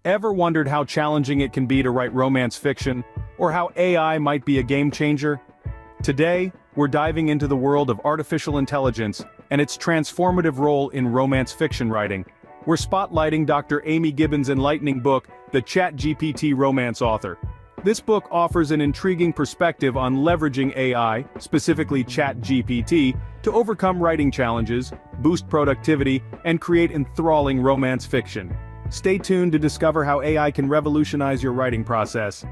Ever wondered how challenging it can be to write romance fiction, or how AI might be a game changer? Today, we're diving into the world of artificial intelligence and its transformative role in romance fiction writing. We're spotlighting Dr. Amy Gibbons' enlightening book, The ChatGPT Romance Author. This book offers an intriguing perspective on leveraging AI, specifically ChatGPT, to overcome writing challenges, boost productivity, and create enthralling romance fiction. Stay tuned to discover how AI can revolutionize your writing process.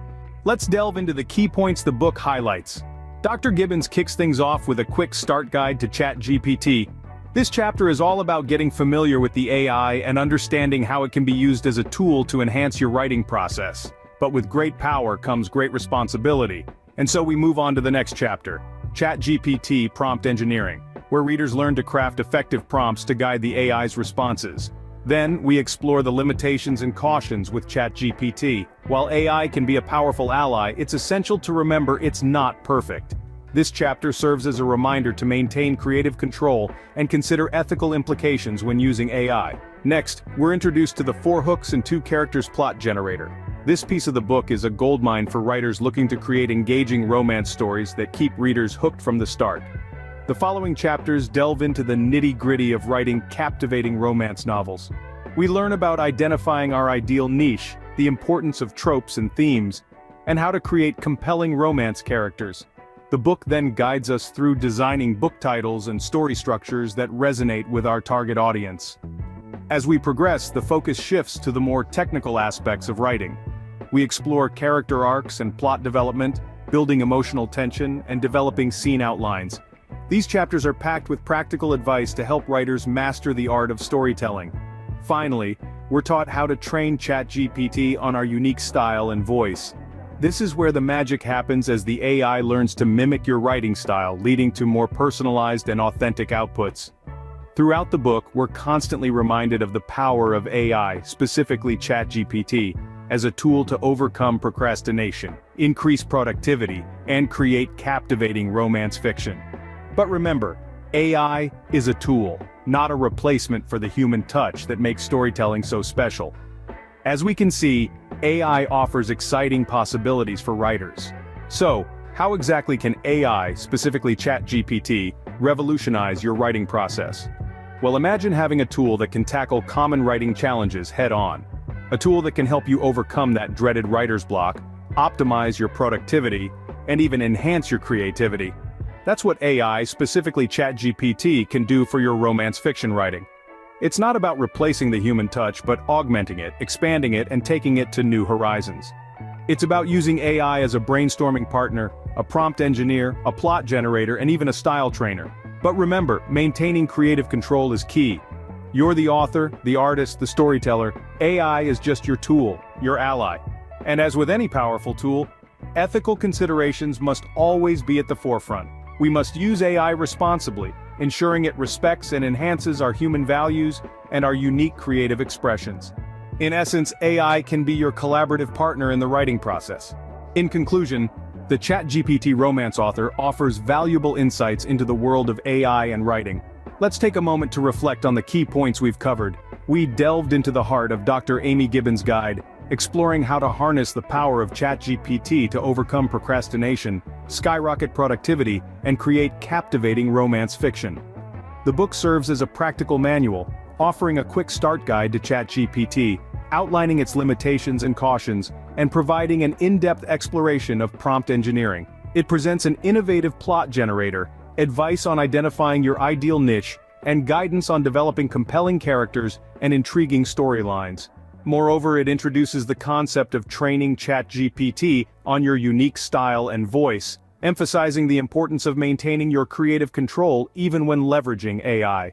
Let's delve into the key points the book highlights. Dr. Gibbons kicks things off with a quick start guide to ChatGPT. This chapter is all about getting familiar with the AI and understanding how it can be used as a tool to enhance your writing process. But with great power comes great responsibility. And so we move on to the next chapter, ChatGPT Prompt Engineering, where readers learn to craft effective prompts to guide the AI's responses. Then, we explore the limitations and cautions with ChatGPT. While AI can be a powerful ally, it's essential to remember it's not perfect. This chapter serves as a reminder to maintain creative control and consider ethical implications when using AI. Next, we're introduced to the 4 hooks and 2 characters plot generator. This piece of the book is a goldmine for writers looking to create engaging romance stories that keep readers hooked from the start. The following chapters delve into the nitty-gritty of writing captivating romance novels. We learn about identifying our ideal niche, the importance of tropes and themes, and how to create compelling romance characters. The book then guides us through designing book titles and story structures that resonate with our target audience. As we progress, the focus shifts to the more technical aspects of writing. We explore character arcs and plot development, building emotional tension, and developing scene outlines. These chapters are packed with practical advice to help writers master the art of storytelling. Finally, we're taught how to train ChatGPT on our unique style and voice. This is where the magic happens as the AI learns to mimic your writing style, leading to more personalized and authentic outputs. Throughout the book, we're constantly reminded of the power of AI, specifically ChatGPT, as a tool to overcome procrastination, increase productivity, and create captivating romance fiction. But remember, AI is a tool, not a replacement for the human touch that makes storytelling so special. As we can see, AI offers exciting possibilities for writers. So, how exactly can AI, specifically ChatGPT, revolutionize your writing process? Well, imagine having a tool that can tackle common writing challenges head-on. A tool that can help you overcome that dreaded writer's block, optimize your productivity, and even enhance your creativity. That's what AI, specifically ChatGPT, can do for your romance fiction writing. It's not about replacing the human touch, but augmenting it, expanding it, and taking it to new horizons. It's about using AI as a brainstorming partner, a prompt engineer, a plot generator, and even a style trainer. But remember, maintaining creative control is key. You're the author, the artist, the storyteller. AI is just your tool, your ally. And as with any powerful tool, ethical considerations must always be at the forefront. We must use AI responsibly, ensuring it respects and enhances our human values and our unique creative expressions. In essence, AI can be your collaborative partner in the writing process. In conclusion, the ChatGPT Romance Author offers valuable insights into the world of AI and writing. Let's take a moment to reflect on the key points we've covered. We delved into the heart of Dr. Amy Gibbons' guide, exploring how to harness the power of ChatGPT to overcome procrastination, skyrocket productivity, and create captivating romance fiction. The book serves as a practical manual, offering a quick start guide to ChatGPT, outlining its limitations and cautions, and providing an in-depth exploration of prompt engineering. It presents an innovative plot generator, advice on identifying your ideal niche, and guidance on developing compelling characters and intriguing storylines. Moreover, it introduces the concept of training ChatGPT on your unique style and voice, emphasizing the importance of maintaining your creative control even when leveraging AI.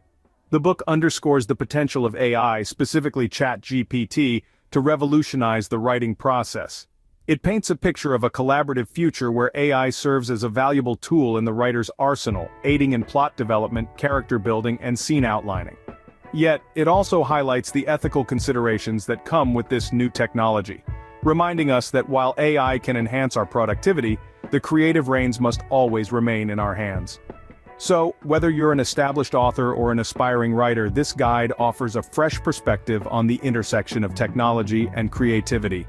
The book underscores the potential of AI, specifically ChatGPT, to revolutionize the writing process. It paints a picture of a collaborative future where AI serves as a valuable tool in the writer's arsenal, aiding in plot development, character building, and scene outlining. Yet, it also highlights the ethical considerations that come with this new technology, reminding us that while AI can enhance our productivity, the creative reins must always remain in our hands. So, whether you're an established author or an aspiring writer, this guide offers a fresh perspective on the intersection of technology and creativity.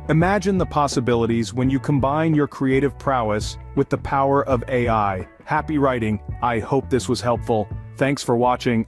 Imagine the possibilities when you combine your creative prowess with the power of AI. Happy writing. I hope this was helpful. Thanks for watching.